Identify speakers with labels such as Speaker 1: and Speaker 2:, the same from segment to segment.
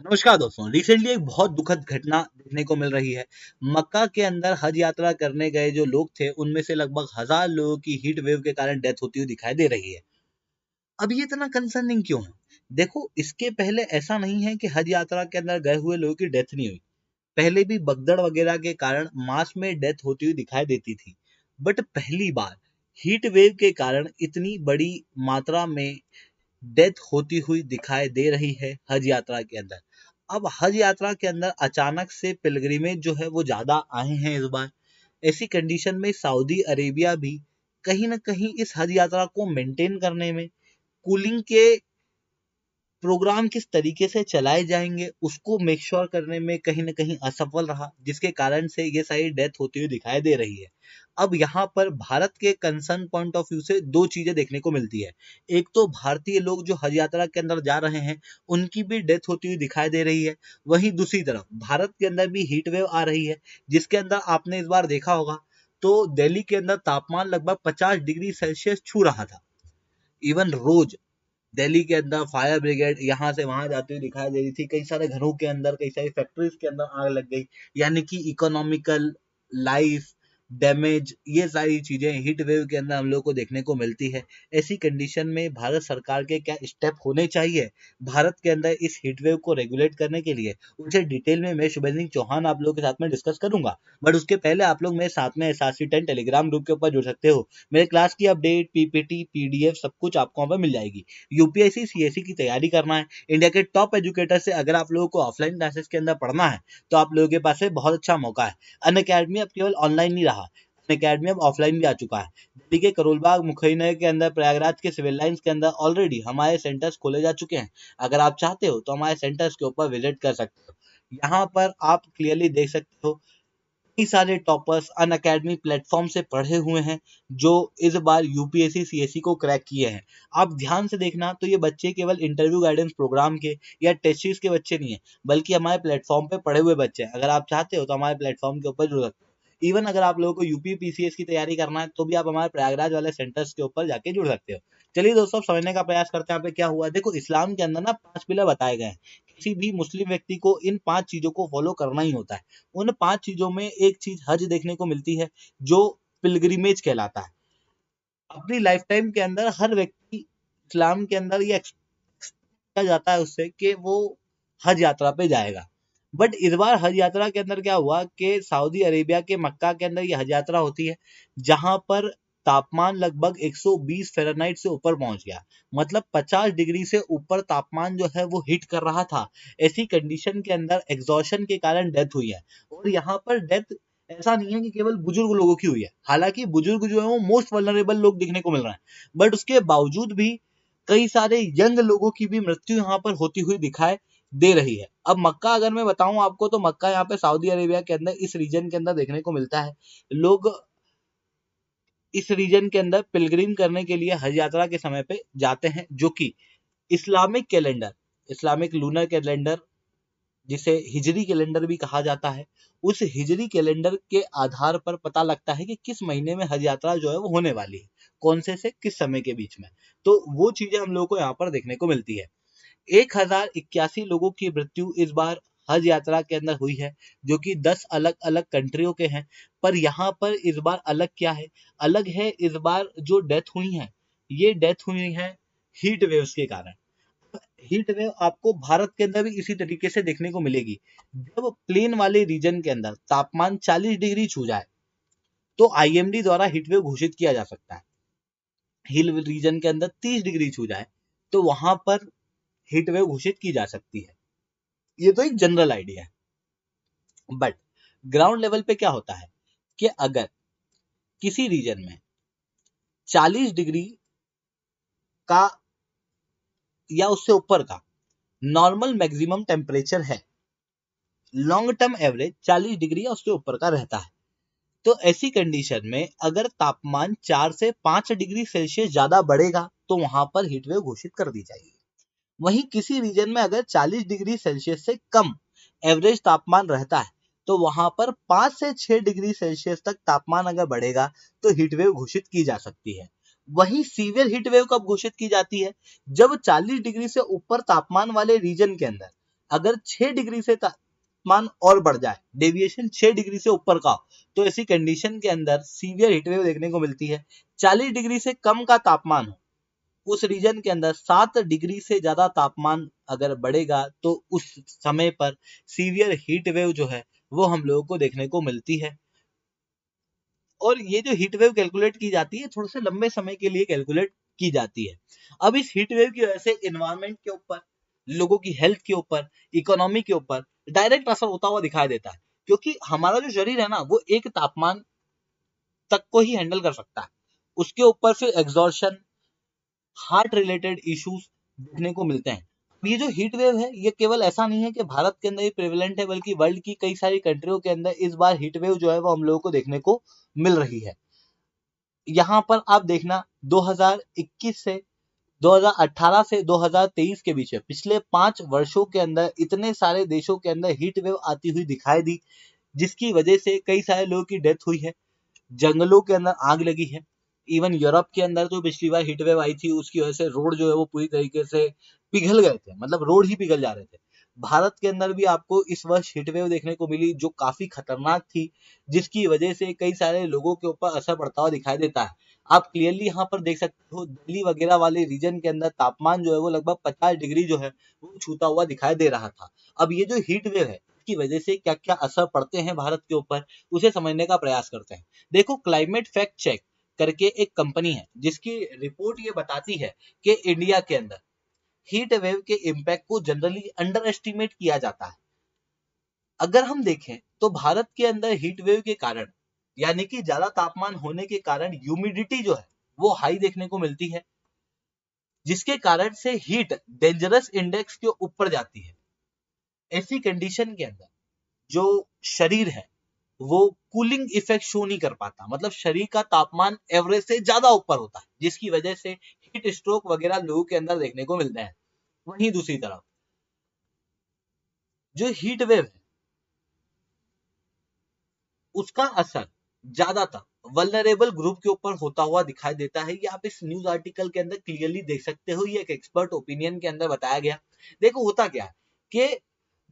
Speaker 1: नमस्कार दोस्तों। रिसेंटली एक बहुत दुखद घटना देखने को मिल रही है। मक्का के अंदर हज यात्रा करने गए जो लोग थे उनमें से लगभग 1000 लोगों की हीट वेव के कारण डेथ होती हुई दिखाई दे रही है। अब ये इतना कंसर्निंग क्यों है? देखो, इसके पहले ऐसा नहीं है कि हज यात्रा के अंदर गए हुए लोगों की डेथ नहीं हुई। पहले भी भगदड़ वगैरह के कारण मास में डेथ होती हुई दिखाई देती थी, बट पहली बार हीट वेव के कारण इतनी बड़ी मात्रा में डेथ होती हुई दिखाई दे रही है हज यात्रा के अंदर। अब हज यात्रा के अंदर अचानक से पिलग्रिमेज जो है वो ज्यादा आए हैं इस बार। ऐसी कंडीशन में सऊदी अरेबिया भी कहीं ना कहीं इस हज यात्रा को मेंटेन करने में, कूलिंग के प्रोग्राम किस तरीके से चलाए जाएंगे उसको मेक श्योर करने में कहीं ना कहीं असफल रहा, जिसके कारण से ये सारी डेथ होती हुई दिखाई दे रही है। अब यहाँ पर भारत के कंसर्न पॉइंट ऑफ व्यू से दो चीजें देखने को मिलती है। एक तो भारतीय लोग जो हज यात्रा के अंदर जा रहे हैं उनकी भी डेथ होती हुई दिखाई दे रही है। वहीं दूसरी तरफ भारत के अंदर भी हीट वेव आ रही है, जिसके अंदर आपने इस बार देखा होगा तो दिल्ली के अंदर तापमान लगभग 50 डिग्री सेल्सियस छू रहा था। इवन रोज दिल्ली के अंदर फायर ब्रिगेड यहाँ से वहां जाती हुई दिखाई दे रही थी। कई सारे घरों के अंदर, कई सारी फैक्ट्रीज के अंदर आग लग गई। यानी कि इकोनॉमिकल लाइफ डैमेज, ये सारी चीजें हीट वेव के अंदर हम लोग को देखने को मिलती है। ऐसी कंडीशन में भारत सरकार के क्या स्टेप होने चाहिए भारत के अंदर इस हीट वेव को रेगुलेट करने के लिए, उनसे डिटेल में मैं शुभेंद्र सिंह चौहान आप लोगों के साथ में डिस्कस करूंगा। बट उसके पहले आप लोग मेरे साथ में SRC10 टेलीग्राम ग्रुप के ऊपर जुड़ सकते हो। मेरे क्लास की अपडेट, पीपीटी, पीडीएफ सब कुछ आपको वहां पर मिल जाएगी। यूपीएससी सीएससी की तैयारी करना है, इंडिया के टॉप एजुकेटर से अगर आप लोगों को ऑफलाइन क्लासेस के अंदर पढ़ना है तो आप लोगों के पास है बहुत अच्छा मौका है। अनअकैडमी अब केवल ऑनलाइन नहीं रहा, अनअकैडमी अब ऑफलाइन भी आ चुका है। दिल्ली के करोलबाग, मुखईनगर के अंदर, प्रयागराज के सिविल लाइंस के अंदर ऑलरेडी हमारे सेंटर्स खोले जा चुके हैं। अगर आप चाहते हो तो हमारे सेंटर्स के ऊपर विजिट कर सकते हो। यहाँ पर आप क्लियरली देख सकते हो कई सारे टॉपर्स अनअकैडमी प्लेटफॉर्म से पढ़े हुए हैं जो इस बार यूपीएससी सीएससी को क्रैक किए हैं। आप ध्यान से देखना तो ये बच्चे केवल इंटरव्यू गाइडेंस प्रोग्राम के या टेस्ट सीरीज के बच्चे नहीं है, बल्कि हमारे प्लेटफॉर्म पे पढ़े हुए बच्चे हैं। अगर आप चाहते हो तो हमारे प्लेटफॉर्म के ऊपर जुड़ सकते हो। इवन अगर आप लोगों को यूपी पीसीएस की तैयारी करना है तो भी आप हमारे प्रयागराज वाले सेंटर्स के ऊपर जाके जुड़ सकते हो। चलिए दोस्तों, अब समझने का प्रयास करते हैं यहाँ पे क्या हुआ। देखो, इस्लाम के अंदर ना 5 पिलर बताए गए हैं। किसी भी मुस्लिम व्यक्ति को इन 5 चीजों को फॉलो करना ही होता है। उन 5 चीजों में एक चीज हज देखने को मिलती है जो पिलग्रिमेज कहलाता है। अपनी लाइफ टाइम के अंदर हर व्यक्ति इस्लाम के अंदर ये एक्सपेक्ट किया जाता है उससे कि वो हज यात्रा पे जाएगा। बट इस बार हज यात्रा के अंदर क्या हुआ कि सऊदी अरेबिया के मक्का के अंदर ये हज यात्रा होती है, जहां पर तापमान लगभग 120 फ़ारेनहाइट से ऊपर पहुंच गया। मतलब 50 डिग्री से ऊपर तापमान जो है वो हिट कर रहा था। ऐसी कंडीशन के अंदर एग्जॉशन के कारण डेथ हुई है। और यहाँ पर डेथ ऐसा नहीं है कि केवल बुजुर्ग लोगों की हुई है, हालांकि बुजुर्ग जो है वो मोस्ट वल्नरेबल लोग दिखने को मिल रहे हैं, बट उसके बावजूद भी कई सारे यंग लोगों की भी मृत्यु यहाँ पर होती हुई दिखाई दे रही है। अब मक्का अगर मैं बताऊं आपको तो मक्का यहाँ पे सऊदी अरेबिया के अंदर इस रीजन के अंदर देखने को मिलता है। लोग इस रीजन के अंदर पिलग्रिम करने के लिए हज यात्रा के समय पे जाते हैं, जो कि Islamic calendar, Islamic lunar calendar, जिसे हिजरी कैलेंडर भी कहा जाता है, उस हिजरी कैलेंडर के आधार पर पता लगता है कि किस महीने में हज यात्रा जो है वो होने वाली है, कौन से किस समय के बीच में। तो वो चीजें हम लोगों को यहाँ पर देखने को मिलती है। 1081 लोगों की मृत्यु इस बार हज यात्रा के अंदर हुई है, जो कि 10 अलग अलग कंट्रियों के हैं। पर यहाँ पर इस बार अलग क्या है? अलग है इस बार जो डेथ हुई है, ये डेथ हुई है हीट वेव्स के कारण। हीट वेव आपको भारत के अंदर भी इसी तरीके से देखने को मिलेगी। जब प्लेन वाले रीजन के अंदर तापमान 40 डिग्री छू जाए तो आईएमडी द्वारा हीट वेव घोषित किया जा सकता है। हिल रीजन के अंदर 30 डिग्री छू जाए तो वहां पर हीट वेव घोषित की जा सकती है। ये तो एक जनरल आइडिया है। बट ग्राउंड लेवल पे क्या होता है कि अगर किसी रीजन में 40 डिग्री का या उससे ऊपर का नॉर्मल मैक्सिमम टेम्परेचर है, लॉन्ग टर्म एवरेज 40 डिग्री या उसके ऊपर का रहता है, तो ऐसी कंडीशन में अगर तापमान 4 से 5 डिग्री सेल्सियस ज्यादा बढ़ेगा तो वहां पर हीट वेव घोषित कर दी जाएगी। वहीं किसी रीजन में अगर 40 डिग्री सेल्सियस से कम एवरेज तापमान रहता है तो वहां पर 5 से 6 डिग्री सेल्सियस तक तापमान अगर बढ़ेगा तो हीट वेव घोषित की जा सकती है। वहीं सीवियर हीट वेव कब घोषित की जाती है? जब 40 डिग्री से ऊपर तापमान वाले रीजन के अंदर अगर 6 डिग्री से तापमान और बढ़ जाए, डेविएशन 6 डिग्री से ऊपर का, तो ऐसी कंडीशन के अंदर सीवियर हीटवेव देखने को मिलती है। 40 डिग्री से कम का तापमान हो, उस रीजन के अंदर 7 डिग्री से ज्यादा तापमान अगर बढ़ेगा तो उस समय पर सीवियर हीट वेव जो है वो हम लोगों को देखने को मिलती है। और ये जो हीट वेव कैलकुलेट की जाती है थोड़े से लंबे समय के लिए कैलकुलेट की जाती है। अब इस हीट वेव की वजह से एनवायरमेंट के ऊपर, लोगों की हेल्थ के ऊपर, इकोनॉमी के ऊपर डायरेक्ट असर होता हुआ दिखाई देता है, क्योंकि हमारा जो शरीर है ना वो एक तापमान तक को ही हैंडल कर सकता है, उसके ऊपर फिर एग्जॉर्शन, हार्ट रिलेटेड इश्यूज देखने को मिलते हैं। ये जो हीट वेव है ये केवल ऐसा नहीं है कि भारत के अंदर ही प्रेवलेंट है, बल्कि वर्ल्ड की कई सारी कंट्रियों के अंदर इस बार हीट वेव जो है वो हम लोगों को देखने को मिल रही है। यहाँ पर आप देखना 2021 से 2018 से 2023 के बीच में पिछले 5 वर्षों के अंदर इतने सारे देशों के अंदर हीट वेव आती हुई दिखाई दी, जिसकी वजह से कई सारे लोगों की डेथ हुई है, जंगलों के अंदर आग लगी है। इवन यूरोप के अंदर जो पिछली बार हीट वेव आई थी उसकी वजह से रोड जो है वो पूरी तरीके से पिघल गए थे, मतलब रोड ही पिघल जा रहे थे। भारत के अंदर भी आपको इस वर्ष हीट वेव देखने को मिली जो काफी खतरनाक थी, जिसकी वजह से कई सारे लोगों के ऊपर असर पड़ता हुआ दिखाई देता है। आप क्लियरली यहाँ पर देख सकते हो दिल्ली वगैरह वाले रीजन के अंदर तापमान जो है वो लगभग 50 डिग्री जो है वो छूता हुआ दिखाई दे रहा था। अब ये जो हीट वेव है इसकी वजह से क्या क्या असर पड़ते हैं भारत के ऊपर, उसे समझने का प्रयास करते हैं। देखो, क्लाइमेट फैक्ट चेक करके एक कंपनी है जिसकी रिपोर्ट ये बताती है कि इंडिया के अंदर हीट वेव के इम्पैक्ट को जनरली अंडर एस्टिमेट किया जाता है। अगर हम देखें तो भारत के अंदर हीट वेव के कारण, यानी कि ज्यादा तापमान होने के कारण ह्यूमिडिटी जो है वो हाई देखने को मिलती है, जिसके कारण से हीट डेंजरस इंडेक्स के ऊपर जाती है। ऐसी कंडीशन के अंदर जो शरीर है वो कूलिंग इफेक्ट शो नहीं कर पाता, मतलब शरीर का तापमान एवरेज से ज्यादा ऊपर होता है, जिसकी वजह से हीट स्ट्रोक वगैरह लोगों के अंदर देखने को मिलते हैं। वहीं दूसरी तरफ जो हीट वेव है उसका असर ज्यादातर वल्नरेबल ग्रुप के ऊपर होता हुआ दिखाई देता है। ये आप इस न्यूज आर्टिकल के अंदर क्लियरली देख सकते हो, ये एक एक्सपर्ट ओपिनियन के अंदर बताया गया। देखो होता क्या है कि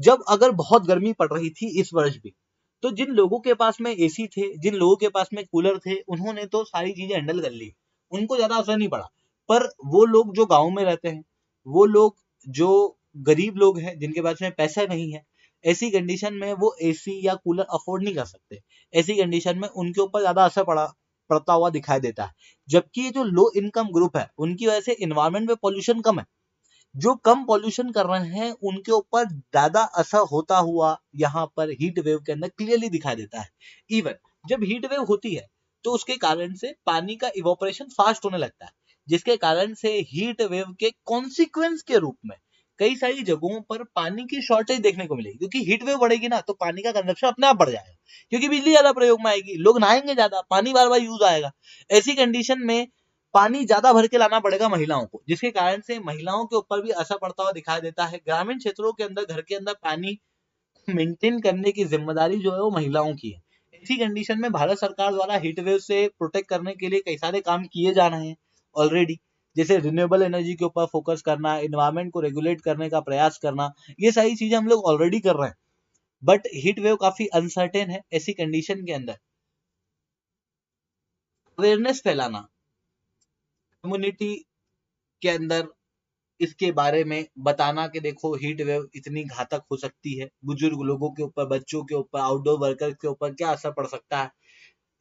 Speaker 1: जब अगर बहुत गर्मी पड़ रही थी इस वर्ष भी, तो जिन लोगों के पास में एसी थे, जिन लोगों के पास में कूलर थे, उन्होंने तो सारी चीजें हैंडल कर ली, उनको ज्यादा असर नहीं पड़ा। पर वो लोग जो गांव में रहते हैं, वो लोग जो गरीब लोग हैं जिनके पास में पैसा नहीं है, ऐसी कंडीशन में वो एसी या कूलर अफोर्ड नहीं कर सकते। ऐसी कंडीशन में उनके ऊपर ज्यादा असर पड़ता हुआ दिखाई देता है। जबकि ये जो लो इनकम ग्रुप है उनकी वजह से इन्वायरमेंट में पॉल्यूशन कम है, जो कम पॉल्यूशन कर रहे हैं उनके ऊपर ज्यादा असर होता हुआ यहाँ पर हीट वेव के अंदर क्लियरली दिखाई देता है। इवन जब हीट वेव होती है तो उसके कारण से पानी का इवोपरेशन फास्ट होने लगता है, जिसके कारण से हीट वेव के कॉन्सिक्वेंस के रूप में कई सारी जगहों पर पानी की शॉर्टेज देखने को मिलेगी, क्योंकि हीट वेव बढ़ेगी ना तो पानी का कंजप्शन अपने आप बढ़ जाएगा, क्योंकि बिजली ज्यादा प्रयोग में आएगी, लोग नहाएंगे ज्यादा, पानी बार बार यूज आएगा। ऐसी कंडीशन में पानी ज्यादा भर के लाना पड़ेगा महिलाओं को, जिसके कारण से महिलाओं के ऊपर भी असर पड़ता हुआ दिखाई देता है। ग्रामीण क्षेत्रों के अंदर घर के अंदर पानी मेंटेन करने की जिम्मेदारी जो है वो महिलाओं की है। ऐसी कंडीशन में भारत सरकार द्वारा हीट वेव से प्रोटेक्ट करने के लिए कई सारे काम किए जा रहे हैं ऑलरेडी, जैसे रिन्यूएबल एनर्जी के ऊपर फोकस करना, इन्वायरमेंट को रेगुलेट करने का प्रयास करना, ये सारी चीजें हम लोग ऑलरेडी कर रहे हैं। बट हीट वेव काफी अनसर्टेन है। ऐसी कंडीशन के अंदर अवेयरनेस फैलाना कम्युनिटी के अंदर, इसके बारे में बताना कि देखो हीट वेव इतनी घातक हो सकती है, बुजुर्ग लोगों के ऊपर, बच्चों के ऊपर, आउटडोर वर्कर्स के ऊपर क्या असर पड़ सकता है।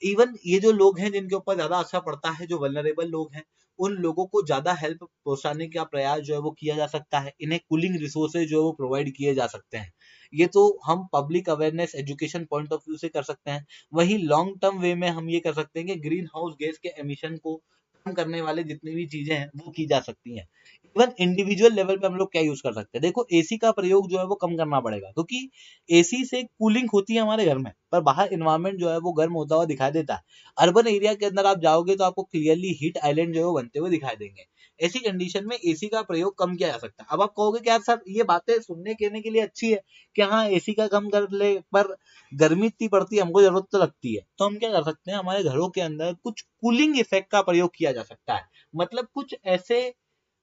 Speaker 1: इवन ये जो लोग हैं जिनके ऊपर ज्यादा असर पड़ता है, जो वल्नरेबल लोग हैं, उन लोगों को ज्यादा हेल्प पहुंचाने का प्रयास जो है वो किया जा सकता है। इन्हें कूलिंग रिसोर्सेज जो है वो प्रोवाइड किए जा सकते हैं। ये तो हम public awareness education point of view से कर सकते हैं। वहीं लॉन्ग टर्म वे में हम ये कर सकते हैं कि ग्रीन हाउस गैस के एमिशन को कम करने वाले जितनी भी चीजें हैं वो की जा सकती हैं। इवन इंडिविजुअल लेवल पे हम लोग क्या यूज कर सकते हैं, देखो एसी का प्रयोग जो है वो कम करना पड़ेगा, क्योंकि एसी से कूलिंग होती है हमारे घर में, पर बाहर इन्वायरमेंट जो है वो गर्म होता हुआ दिखाई देता है। अर्बन एरिया के अंदर आप जाओगे तो आपको क्लियरली हीट आइलैंड जो है वो बनते हुए दिखाई देंगे। ऐसी कंडीशन में एसी का प्रयोग कम किया जा सकता है। अब आप कहोगे कि यार सर ये बातें सुनने कहने के लिए अच्छी है कि हाँ एसी का कम कर ले, पर गर्मी इतनी पड़ती है, हमको जरूरत तो लगती है, तो हम क्या कर सकते हैं, हमारे घरों के अंदर कुछ कूलिंग इफेक्ट का प्रयोग किया जा सकता है। मतलब कुछ ऐसे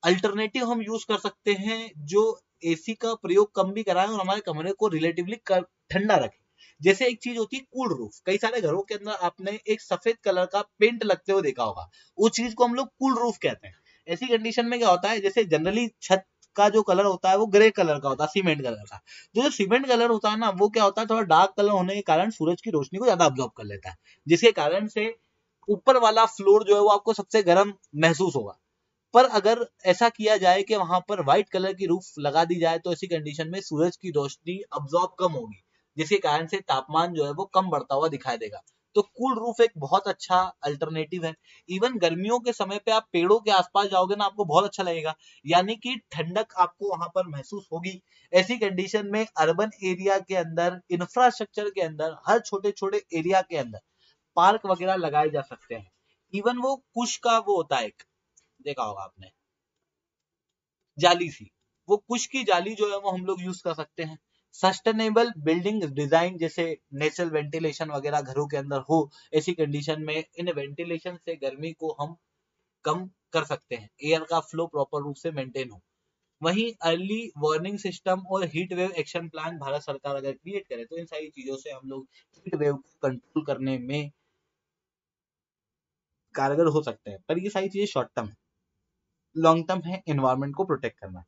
Speaker 1: अल्टरनेटिव हम यूज कर सकते हैं जो एसी का प्रयोग कम भी कराए और हमारे कमरे को रिलेटिवली ठंडा रखे। जैसे एक चीज होती है कूल रूफ, कई सारे घरों के अंदर आपने एक सफेद कलर का पेंट लगते हुए देखा होगा, उस चीज को हम लोग कूल रूफ कहते हैं। ऐसी कंडीशन में क्या होता है, जैसे जनरली छत का जो कलर होता है वो ग्रे कलर का होता है, सीमेंट कलर का। जो सीमेंट कलर होता है ना, वो क्या होता है, थोड़ा डार्क कलर होने के कारण सूरज की रोशनी को ज्यादा अब्जॉर्ब कर लेता है, जिसके कारण से ऊपर वाला फ्लोर जो है वो आपको सबसे गर्म महसूस होगा। पर अगर ऐसा किया जाए कि वहां पर व्हाइट कलर की रूफ लगा दी जाए तो ऐसी कंडीशन में सूरज की रोशनी अब्जॉर्ब कम होगी, जिसके कारण से तापमान जो है वो कम बढ़ता हुआ दिखाई देगा। तो कूल रूफ एक बहुत अच्छा अल्टरनेटिव है। इवन गर्मियों के समय पे आप पेड़ों के आसपास जाओगे ना, आपको बहुत अच्छा लगेगा, यानी कि ठंडक आपको वहां पर महसूस होगी। ऐसी कंडीशन में अर्बन एरिया के अंदर, इंफ्रास्ट्रक्चर के अंदर, हर छोटे छोटे एरिया के अंदर पार्क वगैरह लगाए जा सकते हैं। इवन वो कुश का वो होता है एक, देखा होगा आपने, जाली सी, वो कुश की जाली जो है वो हम लोग यूज कर सकते हैं। सस्टेनेबल बिल्डिंग डिजाइन, जैसे नेचुरल वेंटिलेशन वगैरह घरों के अंदर हो, ऐसी कंडीशन में इन वेंटिलेशन से गर्मी को हम कम कर सकते हैं, एयर का फ्लो प्रॉपर रूप से मेंटेन हो। वहीं अर्ली वार्निंग सिस्टम और heat wave action plan Bharat सरकार अगर क्रिएट करे तो इन सारी चीजों से हम लोग हीट वेव को कंट्रोल करने में कारगर हो सकते हैं। पर ये सारी चीजें शॉर्ट टर्म है, लॉन्ग टर्म है एनवायरमेंट को प्रोटेक्ट करना,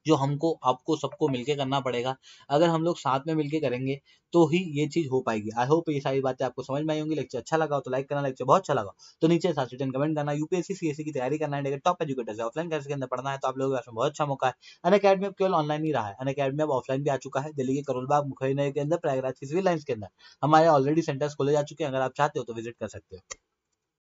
Speaker 1: जो हमको आपको सबको मिलके करना पड़ेगा। अगर हम लोग साथ में मिलके करेंगे तो ही ये चीज हो पाएगी। आई होप ये सारी बातें आपको समझ में आई होंगी। लेक्चर अच्छा लगा हो तो लाइक करना, लेक्चर बहुत अच्छा लगा तो नीचे साथ रिटर्न कमेंट करना। यूपीएससी सीएससी की तैयारी करना है, टॉप एजुकेटर से ऑफलाइन क्लास के अंदर पढ़ना है तो आप लोगों के पास में बहुत अच्छा मौका है। अनअकैडमी अब केवल ऑनलाइन ही रहा है, अनअकैडमी अब ऑफलाइन भी आ चुका है। दिल्ली के करोलबाग, मुखर्जी नगर के अंदर, प्रयागराज की सिविल लाइंस के अंदर हमारे ऑलरेडी सेंटर्स खोले जा चुके हैं। अगर आप चाहते हो तो विजिट कर सकते हो।